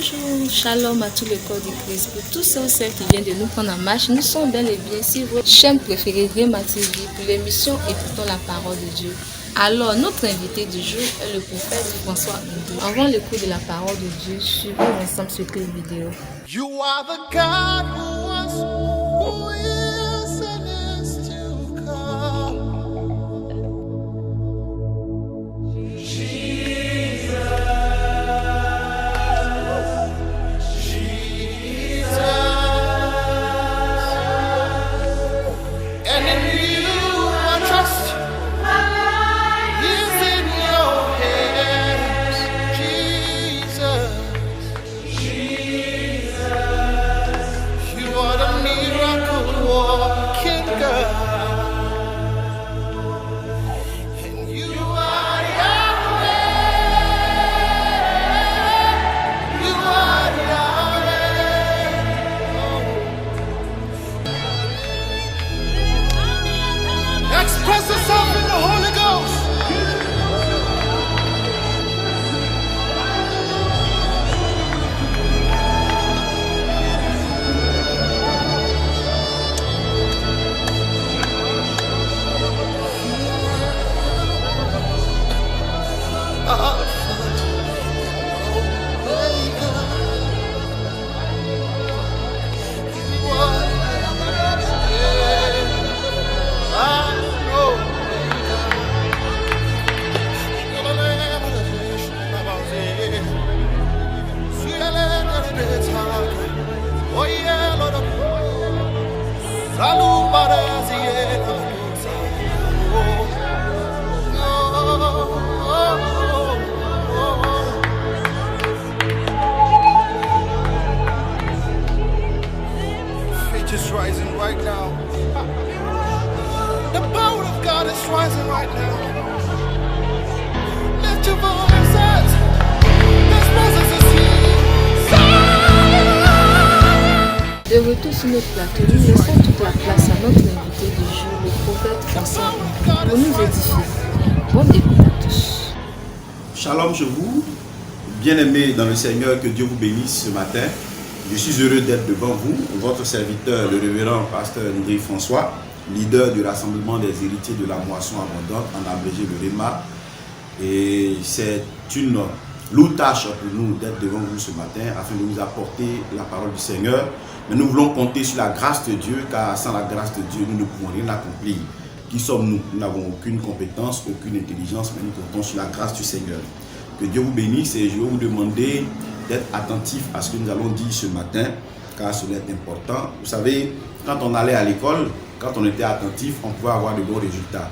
Bonjour, shalom à tout le corps du Christ. Pour tous ceux et celles qui viennent de nous prendre en marche, nous sommes bel et bien sur votre chaîne préférée Rema TV pour l'émission Écoutons la parole de Dieu. Alors, notre invité du jour est le prophète François Ndou. Avant l'écoute de la parole de Dieu, suivons ensemble ce clip vidéo. You are the God who was, who is, and is to come. And in you I trust. My life is in your hands, Jesus. You are the miracle walking God. And you are Yahweh. You are Yahweh. Express yourself in the Holy Ghost. Oh yeah, Lord of Salu Baraziel. Faith is rising right now. The power of God is rising right now. Lift your voices. This presence is here. De retour sur notre plateau, nous laissons toute la place à notre invité du jour, le prophète François Ndou, pour nous édifier. Bonne écoute à tous. Shalom chez vous, bien-aimés dans le Seigneur, que Dieu vous bénisse ce matin. Je suis heureux d'être devant vous, votre serviteur, le révérend pasteur Ndou François, leader du rassemblement des héritiers de la moisson abondante, en abrégé le REMA. Et c'est une lourde tâche pour nous d'être devant vous ce matin afin de vous apporter la parole du Seigneur. Mais nous voulons compter sur la grâce de Dieu, car sans la grâce de Dieu, nous ne pouvons rien accomplir. Qui sommes-nous? Nous n'avons aucune compétence, aucune intelligence, mais nous comptons sur la grâce du Seigneur. Que Dieu vous bénisse et je vais vous demander d'être attentif à ce que nous allons dire ce matin, car cela est important. Vous savez, quand on allait à l'école, quand on était attentif, on pouvait avoir de bons résultats.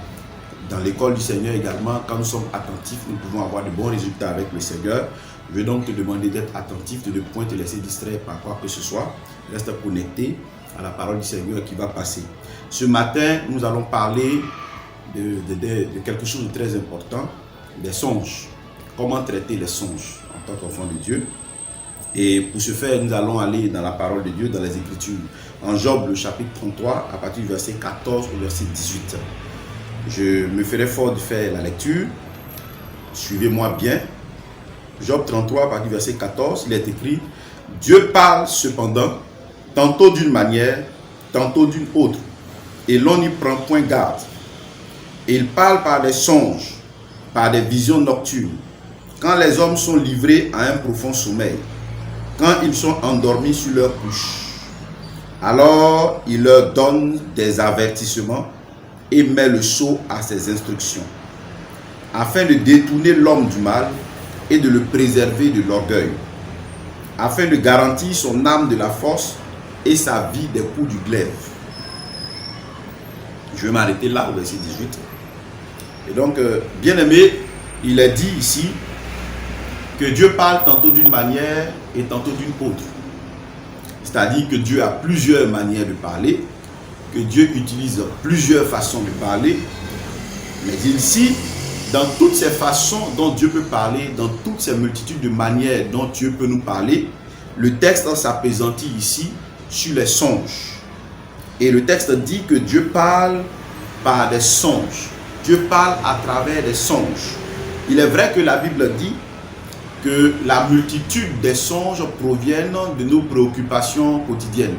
Dans l'école du Seigneur également, quand nous sommes attentifs, nous pouvons avoir de bons résultats avec le Seigneur. Je vais donc te demander d'être attentif, de ne point te laisser distraire par quoi que ce soit. Reste connecté à la parole du Seigneur qui va passer. Ce matin, nous allons parler de quelque chose de très important, des songes. Comment traiter les songes en tant qu'enfant de Dieu. Et pour ce faire, nous allons aller dans la parole de Dieu, dans les Écritures. En Job, le chapitre 33, à partir du verset 14 au verset 18. Je me ferai fort de faire la lecture. Suivez-moi bien. Job 33, à partir du verset 14, il est écrit: Dieu parle cependant, tantôt d'une manière, tantôt d'une autre, et l'on n'y prend point garde. Et il parle par des songes, par des visions nocturnes, quand les hommes sont livrés à un profond sommeil, quand ils sont endormis sur leur couche. Alors il leur donne des avertissements et met le sceau à ses instructions, afin de détourner l'homme du mal et de le préserver de l'orgueil, afin de garantir son âme de la force et sa vie des coups du glaive. Je vais m'arrêter là au verset 18. Et donc, bien aimé, il est dit ici que Dieu parle tantôt d'une manière et tantôt d'une autre. C'est-à-dire que Dieu a plusieurs manières de parler, que Dieu utilise plusieurs façons de parler, mais ici, dans toutes ces façons dont Dieu peut parler, dans toutes ces multitudes de manières dont Dieu peut nous parler, le texte s'appesantit ici sur les songes. Et le texte dit que Dieu parle par des songes. Dieu parle à travers des songes. Il est vrai que la Bible dit que la multitude des songes proviennent de nos préoccupations quotidiennes.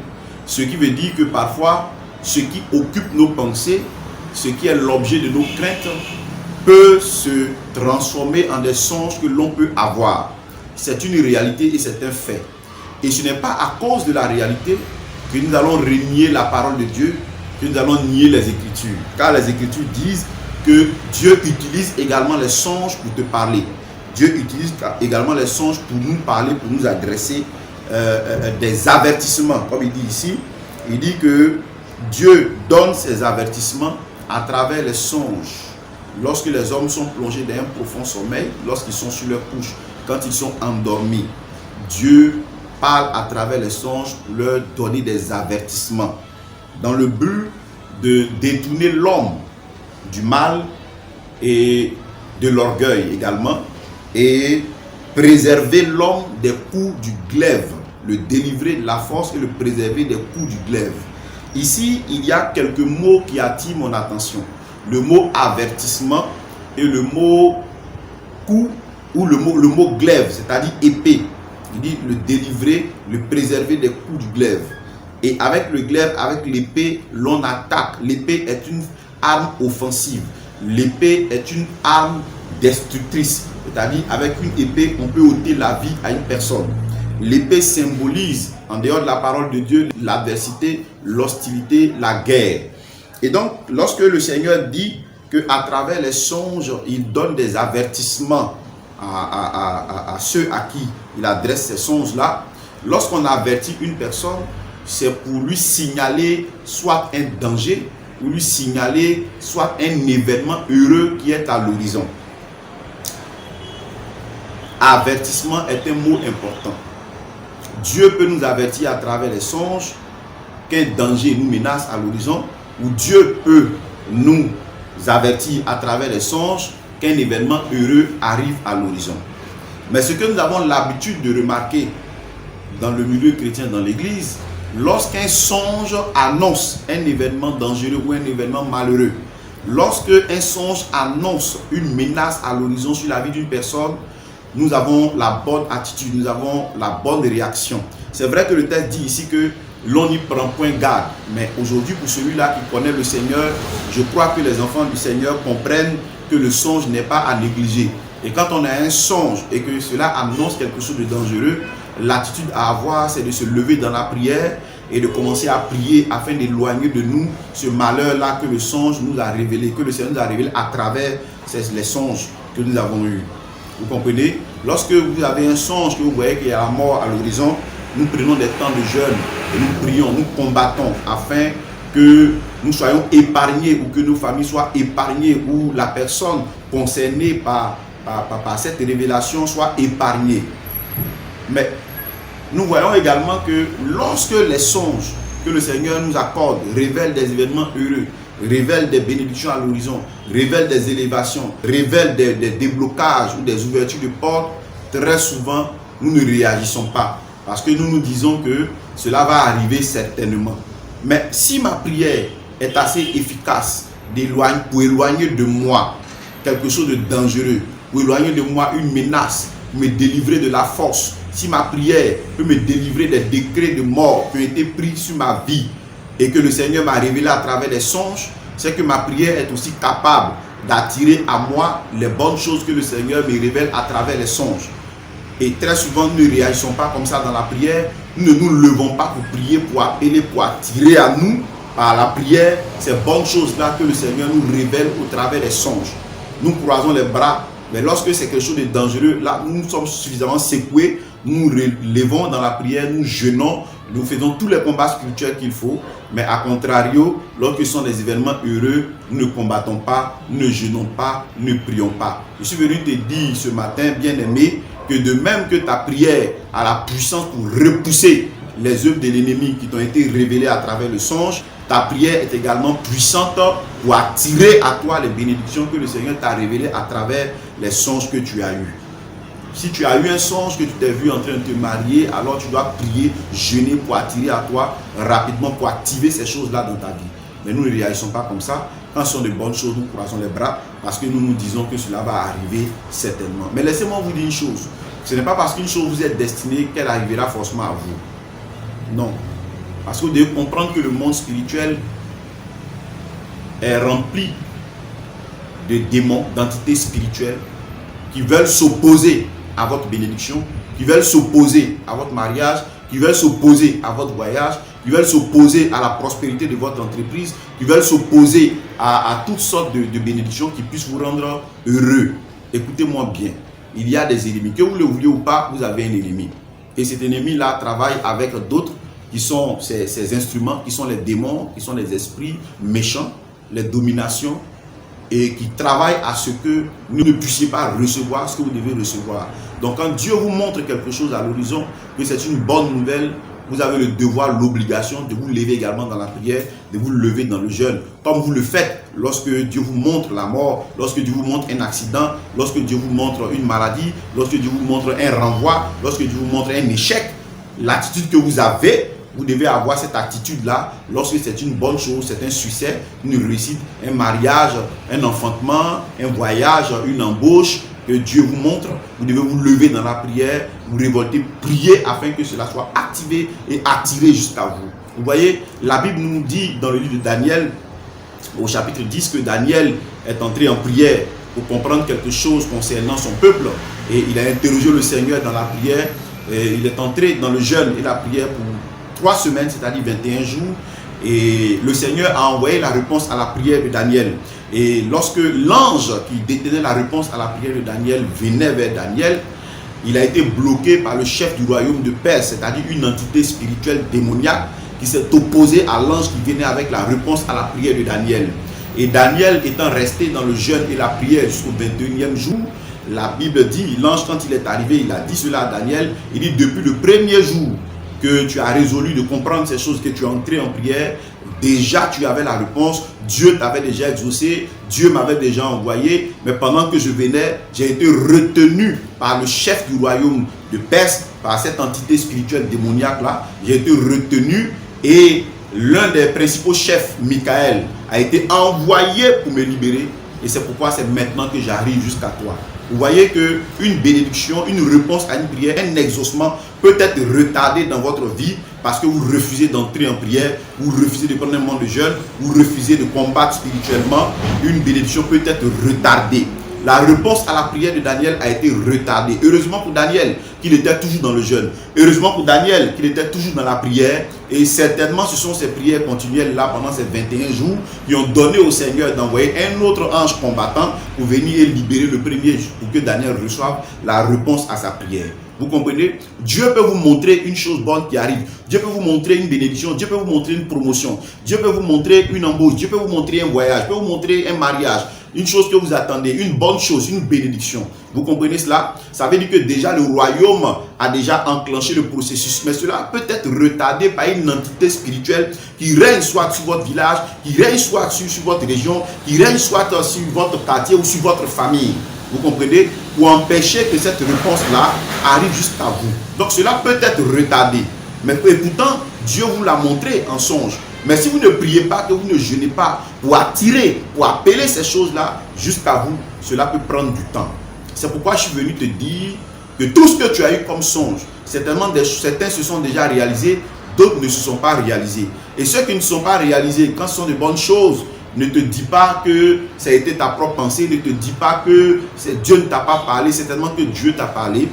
Ce qui veut dire que parfois, ce qui occupe nos pensées, ce qui est l'objet de nos craintes, peut se transformer en des songes que l'on peut avoir. C'est une réalité et c'est un fait. Et ce n'est pas à cause de la réalité que nous allons renier la parole de Dieu, que nous allons nier les Écritures. Car les Écritures disent que Dieu utilise également les songes pour te parler. Dieu utilise également les songes pour nous parler, pour nous adresser des avertissements. Comme il dit ici, il dit que Dieu donne ses avertissements à travers les songes. Lorsque les hommes sont plongés dans un profond sommeil, lorsqu'ils sont sur leur couche, quand ils sont endormis, Dieu parle à travers les songes pour leur donner des avertissements dans le but de détourner l'homme du mal et de l'orgueil également, et préserver l'homme des coups du glaive, le délivrer de la force et le préserver des coups du glaive. Ici, il y a quelques mots qui attirent mon attention. Le mot avertissement et le mot coup ou le mot glaive, c'est-à-dire épée. Il dit le délivrer, le préserver des coups du glaive. Et avec le glaive, avec l'épée, l'on attaque. L'épée est une arme offensive. L'épée est une arme destructrice. C'est-à-dire, avec une épée, on peut ôter la vie à une personne. L'épée symbolise, en dehors de la parole de Dieu, l'adversité, l'hostilité, la guerre. Et donc, lorsque le Seigneur dit qu'à travers les songes, il donne des avertissements à ceux à qui il adresse ces songes-là, lorsqu'on avertit une personne, c'est pour lui signaler soit un danger, ou lui signaler soit un événement heureux qui est à l'horizon. Avertissement est un mot important. Dieu peut nous avertir à travers les songes qu'un danger nous menace à l'horizon, ou Dieu peut nous avertir à travers les songes qu'un événement heureux arrive à l'horizon. Mais ce que nous avons l'habitude de remarquer dans le milieu chrétien, dans l'église, lorsqu'un songe annonce un événement dangereux ou un événement malheureux, lorsque un songe annonce une menace à l'horizon sur la vie d'une personne, nous avons la bonne attitude, nous avons la bonne réaction. C'est vrai que le texte dit ici que l'on n'y prend point garde, mais aujourd'hui pour celui-là qui connaît le Seigneur, je crois que les enfants du Seigneur comprennent que le songe n'est pas à négliger. Et quand on a un songe et que cela annonce quelque chose de dangereux, l'attitude à avoir, c'est de se lever dans la prière et de commencer à prier afin d'éloigner de nous ce malheur-là que le songe nous a révélé, que le Seigneur nous a révélé à travers les songes que nous avons eus. Vous comprenez? Lorsque vous avez un songe, que vous voyez qu'il y a la mort à l'horizon, nous prenons des temps de jeûne et nous prions, nous combattons afin que nous soyons épargnés ou que nos familles soient épargnées ou la personne concernée par cette révélation soit épargnée. Mais nous voyons également que lorsque les songes que le Seigneur nous accorde révèlent des événements heureux, révèlent des bénédictions à l'horizon, révèlent des élévations, révèlent des déblocages ou des ouvertures de portes, très souvent nous ne réagissons pas parce que nous nous disons que cela va arriver certainement. Mais si ma prière est assez efficace pour éloigner de moi quelque chose de dangereux, pour éloigner de moi une menace, me délivrer de la force, si ma prière peut me délivrer des décrets de mort qui ont été pris sur ma vie et que le Seigneur m'a révélé à travers les songes, c'est que ma prière est aussi capable d'attirer à moi les bonnes choses que le Seigneur me révèle à travers les songes. Et très souvent, nous ne réagissons pas comme ça dans la prière. Nous ne nous levons pas pour prier, pour appeler, pour attirer à nous, par la prière, ces bonnes choses-là que le Seigneur nous révèle au travers des songes. Nous croisons les bras, mais lorsque c'est quelque chose de dangereux, là, nous sommes suffisamment secoués, nous relevons dans la prière, nous jeûnons, nous faisons tous les combats spirituels qu'il faut. Mais à contrario, lorsque ce sont des événements heureux, nous ne combattons pas, nous ne jeûnons pas, nous ne prions pas. Je suis venu te dire ce matin, bien-aimé, que de même que ta prière a la puissance pour repousser les œuvres de l'ennemi qui t'ont été révélées à travers le songe, ta prière est également puissante pour attirer à toi les bénédictions que le Seigneur t'a révélées à travers les songes que tu as eus. Si tu as eu un songe que tu t'es vu en train de te marier, alors tu dois prier, jeûner pour attirer à toi rapidement, pour activer ces choses-là dans ta vie. Mais nous ne réagissons pas comme ça. Quand ce sont de bonnes choses, nous croisons les bras parce que nous nous disons que cela va arriver certainement. Mais laissez-moi vous dire une chose. Ce n'est pas parce qu'une chose vous est destinée qu'elle arrivera forcément à vous. Non. Parce que vous devez comprendre que le monde spirituel est rempli de démons, d'entités spirituelles qui veulent s'opposer à votre bénédiction, qui veulent s'opposer à votre mariage, qui veulent s'opposer à votre voyage, qui veulent s'opposer à la prospérité de votre entreprise, qui veulent s'opposer à toutes sortes de bénédictions qui puissent vous rendre heureux. Écoutez-moi bien, il y a des ennemis. Que vous le vouliez ou pas, vous avez un ennemi. Et cet ennemi-là travaille avec d'autres qui sont ces instruments, qui sont les démons, qui sont les esprits méchants, les dominations, et qui travaillent à ce que vous ne puissiez pas recevoir ce que vous devez recevoir. Donc quand Dieu vous montre quelque chose à l'horizon, que c'est une bonne nouvelle, vous avez le devoir, l'obligation de vous lever également dans la prière, de vous lever dans le jeûne, comme vous le faites lorsque Dieu vous montre la mort, lorsque Dieu vous montre un accident, lorsque Dieu vous montre une maladie, lorsque Dieu vous montre un renvoi, lorsque Dieu vous montre un échec. L'attitude que vous avez, vous devez avoir cette attitude-là lorsque c'est une bonne chose, c'est un succès, une réussite, un mariage, un enfantement, un voyage, une embauche que Dieu vous montre. Vous devez vous lever dans la prière, vous révolter, prier afin que cela soit activé et attiré jusqu'à vous. Vous voyez, la Bible nous dit dans le livre de Daniel, au chapitre 10, que Daniel est entré en prière pour comprendre quelque chose concernant son peuple. Et il a interrogé le Seigneur dans la prière. Et il est entré dans le jeûne et la prière pour 3 semaines, c'est-à-dire 21 jours, et le Seigneur a envoyé la réponse à la prière de Daniel. Et lorsque l'ange qui détenait la réponse à la prière de Daniel venait vers Daniel, il a été bloqué par le chef du royaume de Perse, c'est-à-dire une entité spirituelle démoniaque qui s'est opposée à l'ange qui venait avec la réponse à la prière de Daniel. Et Daniel étant resté dans le jeûne et la prière jusqu'au 21e jour, la Bible dit, l'ange quand il est arrivé, il a dit cela à Daniel, il dit depuis le premier jour que tu as résolu de comprendre ces choses, que tu es entré en prière, déjà tu avais la réponse, Dieu t'avait déjà exaucé, Dieu m'avait déjà envoyé, mais pendant que je venais, j'ai été retenu par le chef du royaume de Perse, par cette entité spirituelle démoniaque là, j'ai été retenu et l'un des principaux chefs, Michael, a été envoyé pour me libérer et c'est pourquoi c'est maintenant que j'arrive jusqu'à toi. Vous voyez qu'une bénédiction, une réponse à une prière, un exaucement peut être retardé dans votre vie parce que vous refusez d'entrer en prière, vous refusez de prendre un moment de jeûne, vous refusez de combattre spirituellement. Une bénédiction peut être retardée. La réponse à la prière de Daniel a été retardée. Heureusement pour Daniel qu'il était toujours dans le jeûne. Heureusement pour Daniel qu'il était toujours dans la prière. Et certainement ce sont ces prières continuelles là pendant ces 21 jours qui ont donné au Seigneur d'envoyer un autre ange combattant pour venir et libérer le premier jour pour que Daniel reçoive la réponse à sa prière. Vous comprenez? Dieu peut vous montrer une chose bonne qui arrive. Dieu peut vous montrer une bénédiction. Dieu peut vous montrer une promotion. Dieu peut vous montrer une embauche. Dieu peut vous montrer un voyage. Peut vous montrer un mariage. Une chose que vous attendez. Une bonne chose. Une bénédiction. Vous comprenez cela? Ça veut dire que déjà le royaume a déjà enclenché le processus. Mais cela peut être retardé par une entité spirituelle qui règne soit sur votre village, qui règne soit sur votre région, qui règne soit sur votre quartier ou sur votre famille. Vous comprenez? Pour empêcher que cette réponse-là arrive jusqu'à vous. Donc cela peut être retardé. Mais et pourtant, Dieu vous l'a montré en songe. Mais si vous ne priez pas, que vous ne jeûnez pas pour attirer, pour appeler ces choses-là jusqu'à vous, cela peut prendre du temps. C'est pourquoi je suis venu te dire que tout ce que tu as eu comme songe, certains se sont déjà réalisés, d'autres ne se sont pas réalisés. Et ceux qui ne sont pas réalisés, quand ce sont de bonnes choses, ne te dis pas que ça a été ta propre pensée, ne te dis pas que Dieu ne t'a pas parlé, certainement que Dieu t'a parlé,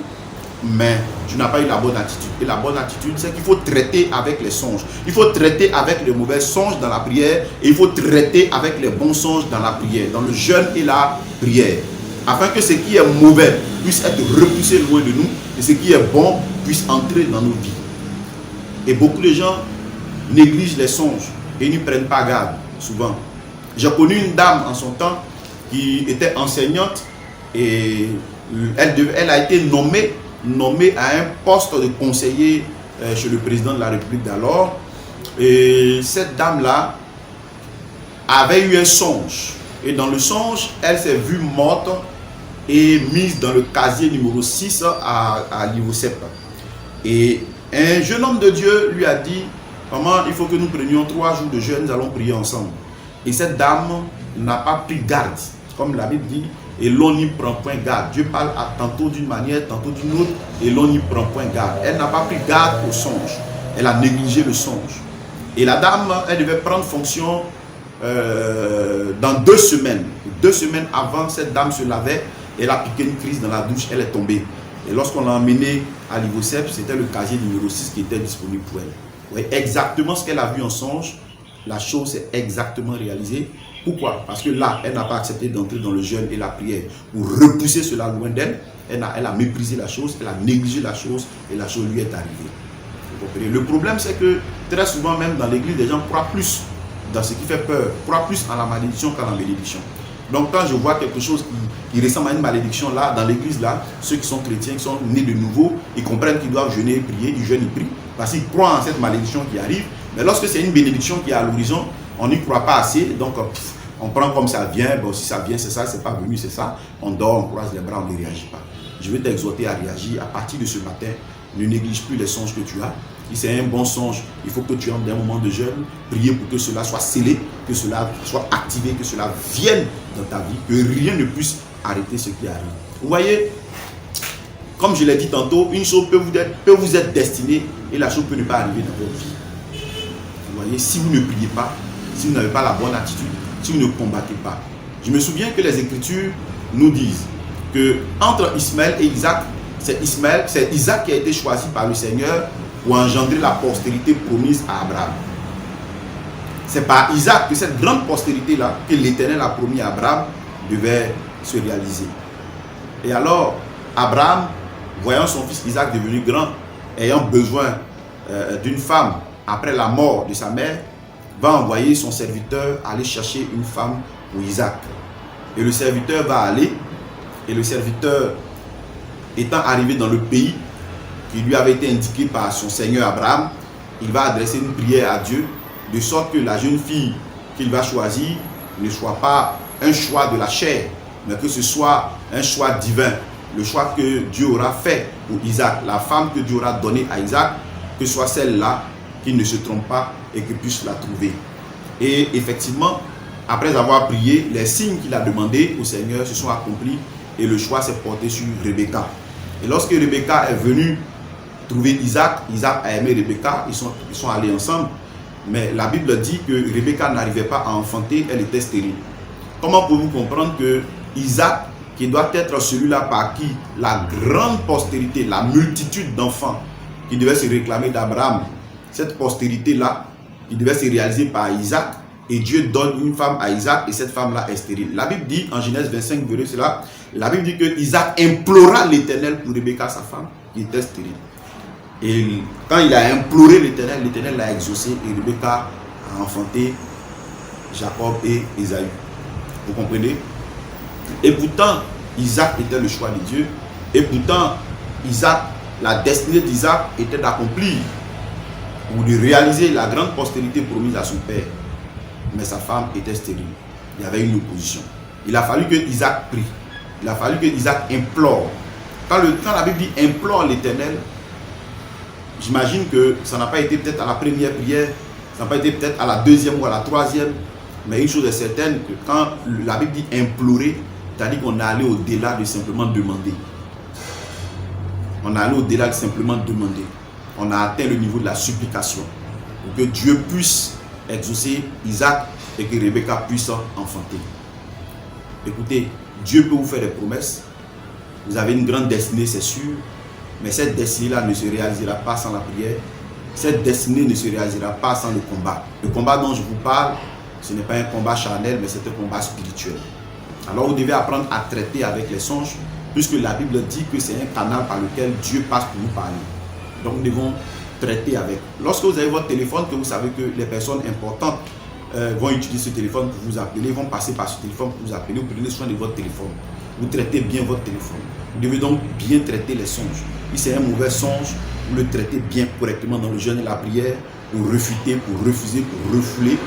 mais tu n'as pas eu la bonne attitude. Et la bonne attitude, c'est qu'il faut traiter avec les songes. Il faut traiter avec les mauvais songes dans la prière et il faut traiter avec les bons songes dans la prière, dans le jeûne et la prière, afin que ce qui est mauvais puisse être repoussé loin de nous et ce qui est bon puisse entrer dans nos vies. Et beaucoup de gens négligent les songes et n'y prennent pas garde, souvent. J'ai connu une dame en son temps qui était enseignante et elle a été nommée à un poste de conseiller chez le président de la République d'alors. Et cette dame-là avait eu un songe. Et dans le songe, elle s'est vue morte et mise dans le casier numéro 6 à l'IVOCEP. Et un jeune homme de Dieu lui a dit, maman, il faut que nous prenions 3 jours de jeûne, nous allons prier ensemble. Et cette dame n'a pas pris garde. Comme la Bible dit, et l'on n'y prend point garde. Dieu parle tantôt d'une manière, tantôt d'une autre, et l'on n'y prend point garde. Elle n'a pas pris garde au songe. Elle a négligé le songe. Et la dame, elle devait prendre fonction dans 2 semaines. 2 semaines avant, cette dame se lavait, elle a piqué une crise dans la douche, elle est tombée. Et lorsqu'on l'a emmenée à l'Ivocep, c'était le casier numéro 6 qui était disponible pour elle. Oui, exactement ce qu'elle a vu en songe, la chose s'est exactement réalisée. Pourquoi? Parce que là, elle n'a pas accepté d'entrer dans le jeûne et la prière pour repousser cela loin d'elle. Elle a méprisé la chose, elle a négligé la chose et la chose lui est arrivée. Vous comprenez? Le problème, c'est que très souvent, même dans l'église, les gens croient plus dans ce qui fait peur, croient plus en la malédiction qu'en la bénédiction. Donc quand je vois quelque chose qui ressemble à une malédiction là, dans l'église là, ceux qui sont chrétiens, qui sont nés de nouveau, ils comprennent qu'ils doivent jeûner et prier, ils jeûnent et prient, parce qu'ils croient en cette malédiction qui arrive. Mais lorsque c'est une bénédiction qui est à l'horizon, on n'y croit pas assez, donc on prend comme ça vient, bon si ça vient c'est ça, c'est pas venu c'est ça, on dort, on croise les bras, on ne réagit pas. Je vais t'exhorter à réagir à partir de ce matin, ne néglige plus les songes que tu as. Si c'est un bon songe, il faut que tu entres dans un moment de jeûne, prier pour que cela soit scellé, que cela soit activé, que cela vienne dans ta vie, que rien ne puisse arrêter ce qui arrive. Vous voyez, comme je l'ai dit tantôt, une chose peut vous être destinée et la chose peut ne pas arriver dans votre vie. Vous voyez, si vous ne priez pas, si vous n'avez pas la bonne attitude, si vous ne combattez pas. Je me souviens que les Écritures nous disent que entre Ismaël et Isaac, c'est Isaac qui a été choisi par le Seigneur pour engendrer la postérité promise à Abraham. C'est par Isaac que cette grande postérité-là, que l'Éternel a promis à Abraham, devait se réaliser. Et alors, Abraham, voyant son fils Isaac devenu grand, ayant besoin d'une femme après la mort de sa mère, va envoyer son serviteur aller chercher une femme pour Isaac. Et le serviteur va aller, et le serviteur, étant arrivé dans le pays qui lui avait été indiqué par son Seigneur Abraham, il va adresser une prière à Dieu, de sorte que la jeune fille qu'il va choisir ne soit pas un choix de la chair, mais que ce soit un choix divin, le choix que Dieu aura fait pour Isaac, la femme que Dieu aura donnée à Isaac, que ce soit celle-là qui ne se trompe pas et que puisse la trouver. Et effectivement, après avoir prié, les signes qu'il a demandés au Seigneur se sont accomplis et le choix s'est porté sur Rebecca. Et lorsque Rebecca est venue trouver Isaac, Isaac a aimé Rebecca, ils sont allés ensemble, mais la Bible dit que Rebecca n'arrivait pas à enfanter, elle était stérile. Comment pouvez-vous comprendre que Isaac, qui doit être celui-là par qui la grande postérité, la multitude d'enfants qui devait se réclamer d'Abraham, cette postérité-là, qui devait se réaliser par Isaac, et Dieu donne une femme à Isaac et cette femme-là est stérile. La Bible dit, en Genèse 25, verset cela, la Bible dit que Isaac implora l'Éternel pour Rebecca, sa femme, qui était stérile. Et quand il a imploré l'Éternel, l'Éternel l'a exaucé et Rebecca a enfanté Jacob et Ésaü. Vous comprenez? Et pourtant, Isaac était le choix de Dieu. Et pourtant, Isaac, la destinée d'Isaac était d'accomplir ou de réaliser la grande postérité promise à son père. Mais sa femme était stérile. Il y avait une opposition. Il a fallu que Isaac prie. Il a fallu que Isaac implore. Quand la Bible dit implore l'Éternel, j'imagine que ça n'a pas été peut-être à la première prière, ça n'a pas été peut-être à la deuxième ou à la troisième, mais une chose est certaine, que quand la Bible dit implorer, c'est-à-dire qu'on est allé au-delà de simplement demander. On est allé au-delà de simplement demander. On a atteint le niveau de la supplication pour que Dieu puisse exaucer Isaac et que Rebecca puisse enfanter. Écoutez, Dieu peut vous faire des promesses. Vous avez une grande destinée, c'est sûr. Mais cette destinée-là ne se réalisera pas sans la prière. Cette destinée ne se réalisera pas sans le combat. Le combat dont je vous parle, ce n'est pas un combat charnel, mais c'est un combat spirituel. Alors vous devez apprendre à traiter avec les songes, puisque la Bible dit que c'est un canal par lequel Dieu passe pour nous parler. Donc nous devons traiter avec. Lorsque vous avez votre téléphone, que vous savez que les personnes importantes vont utiliser ce téléphone pour vous appeler, vont passer par ce téléphone pour vous appeler, vous prenez soin de votre téléphone. Vous traitez bien votre téléphone. Vous devez donc bien traiter les songes. Si c'est un mauvais songe, vous le traitez bien correctement dans le jeûne et la prière, pour refuter, pour refuser, pour refouler,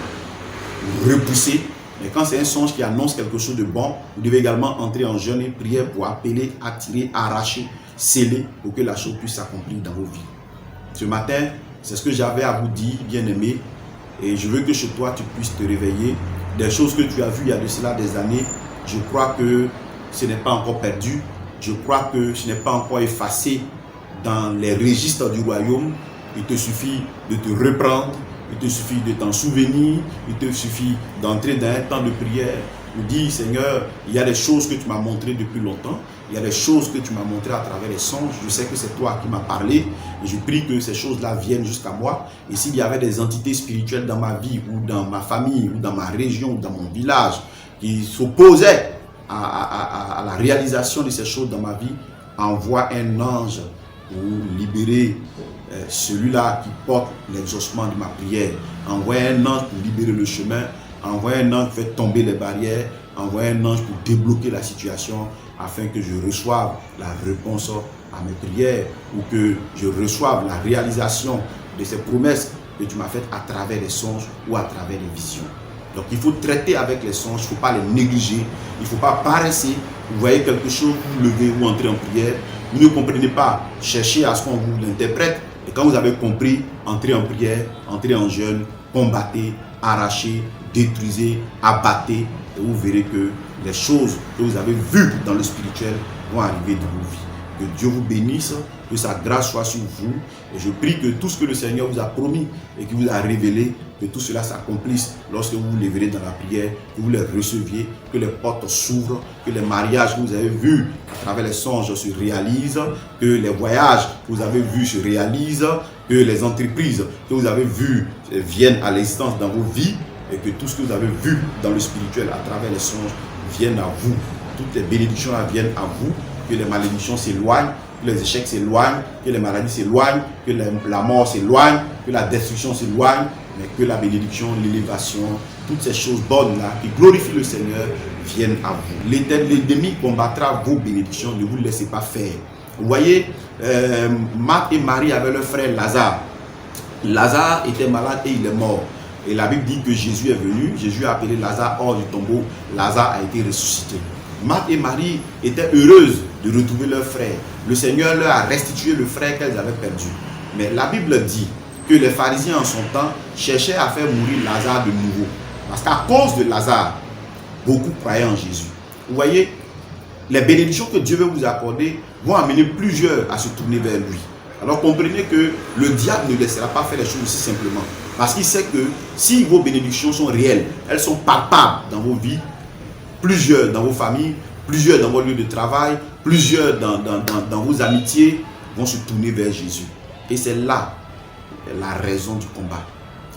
pour repousser. Mais quand c'est un songe qui annonce quelque chose de bon, vous devez également entrer en jeûne et prière pour appeler, attirer, arracher, sceller, pour que la chose puisse s'accomplir dans vos vies. Ce matin, c'est ce que j'avais à vous dire, bien-aimé, et je veux que chez toi, tu puisses te réveiller. Des choses que tu as vues il y a de cela des années, je crois que ce n'est pas encore perdu. Je crois que ce n'est pas encore effacé dans les registres du royaume. Il te suffit de te reprendre, il te suffit de t'en souvenir, il te suffit d'entrer dans un temps de prière. Nous dire, Seigneur, il y a des choses que tu m'as montrées depuis longtemps, il y a des choses que tu m'as montrées à travers les songes. Je sais que c'est toi qui m'as parlé et je prie que ces choses-là viennent jusqu'à moi. Et s'il y avait des entités spirituelles dans ma vie ou dans ma famille ou dans ma région ou dans mon village qui s'opposaient à la réalisation de ces choses dans ma vie, envoie un ange pour libérer celui-là qui porte l'exaucement de ma prière. Envoie un ange pour libérer le chemin. Envoie un ange pour faire tomber les barrières. Envoie un ange pour débloquer la situation afin que je reçoive la réponse à mes prières ou que je reçoive la réalisation de ces promesses que tu m'as faites à travers les songes ou à travers les visions. Donc il faut traiter avec les songes, il ne faut pas les négliger, il ne faut pas paresser. Vous voyez quelque chose, vous levez, vous entrez en prière, vous ne comprenez pas, cherchez à ce qu'on vous l'interprète. Et quand vous avez compris, entrez en prière, entrez en jeûne, combattez, arrachez, détruisez, abattez, et vous verrez que les choses que vous avez vues dans le spirituel vont arriver dans vos vies. Que Dieu vous bénisse, que sa grâce soit sur vous. Et je prie que tout ce que le Seigneur vous a promis et qui vous a révélé, que tout cela s'accomplisse lorsque vous vous lèverez dans la prière, que vous les receviez, que les portes s'ouvrent, que les mariages que vous avez vus à travers les songes se réalisent, que les voyages que vous avez vus se réalisent, que les entreprises que vous avez vues viennent à l'existence dans vos vies et que tout ce que vous avez vu dans le spirituel à travers les songes vienne à vous. Toutes les bénédictions viennent à vous, que les malédictions s'éloignent, que les échecs s'éloignent, que les maladies s'éloignent, que la mort s'éloigne, que la destruction s'éloigne, mais que la bénédiction, l'élévation, toutes ces choses bonnes-là qui glorifient le Seigneur viennent à vous. L'ennemi combattra vos bénédictions, ne vous laissez pas faire. Vous voyez, Marthe et Marie avaient leur frère Lazare. Lazare était malade et il est mort. Et la Bible dit que Jésus est venu, Jésus a appelé Lazare hors du tombeau, Lazare a été ressuscité. Marthe et Marie étaient heureuses de retrouver leur frère. Le Seigneur leur a restitué le frère qu'elles avaient perdu. Mais la Bible dit que les pharisiens en son temps cherchaient à faire mourir Lazare de nouveau. Parce qu'à cause de Lazare, beaucoup croyaient en Jésus. Vous voyez, les bénédictions que Dieu veut vous accorder vont amener plusieurs à se tourner vers lui. Alors comprenez que le diable ne laissera pas faire les choses aussi simplement. Parce qu'il sait que si vos bénédictions sont réelles, elles sont palpables dans vos vies, plusieurs dans vos familles, plusieurs dans vos lieux de travail, plusieurs dans vos amitiés vont se tourner vers Jésus. Et c'est là la raison du combat.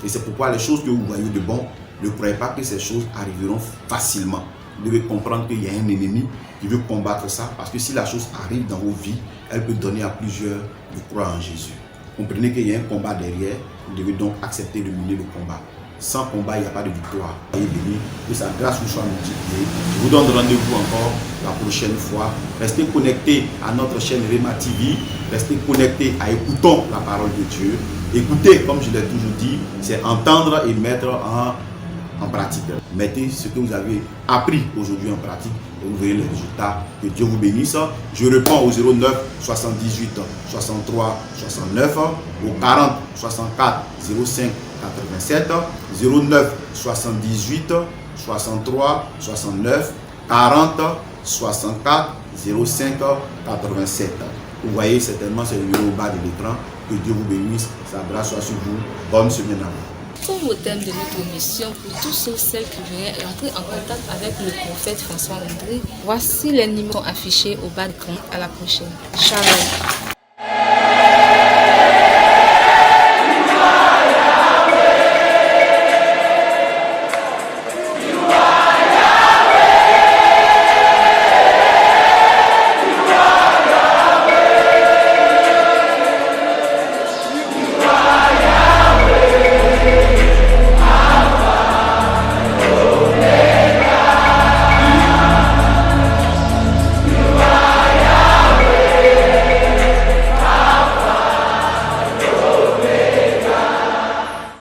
Et c'est pourquoi les choses que vous voyez de bon, ne croyez pas que ces choses arriveront facilement. Vous devez comprendre qu'il y a un ennemi qui veut combattre ça, parce que si la chose arrive dans vos vies, elle peut donner à plusieurs de croire en Jésus. Comprenez qu'il y a un combat derrière, vous devez donc accepter de mener le combat. Sans combat, il n'y a pas de victoire. Soyez bénis, que sa grâce vous soit multipliée. Je vous donne rendez-vous encore la prochaine fois. Restez connectés à notre chaîne Rema TV. Restez connectés à écouter la parole de Dieu. Écouter, comme je l'ai toujours dit, c'est entendre et mettre en pratique. Mettez ce que vous avez appris aujourd'hui en pratique et vous verrez les résultats. Que Dieu vous bénisse. Je réponds au 09 78 63 69, au 40 64 05 87, 09 78 63 69, 40 64 05 87. Vous voyez certainement ce numéro au bas de l'écran. Que Dieu vous bénisse, sa grâce soit sur vous. Bonne semaine à vous. Pour le thème de notre émission, pour tous ceux celles qui voudraient entrer en contact avec le prophète François André, voici les numéros affichés au bas de l'écran. À la prochaine. Shalom.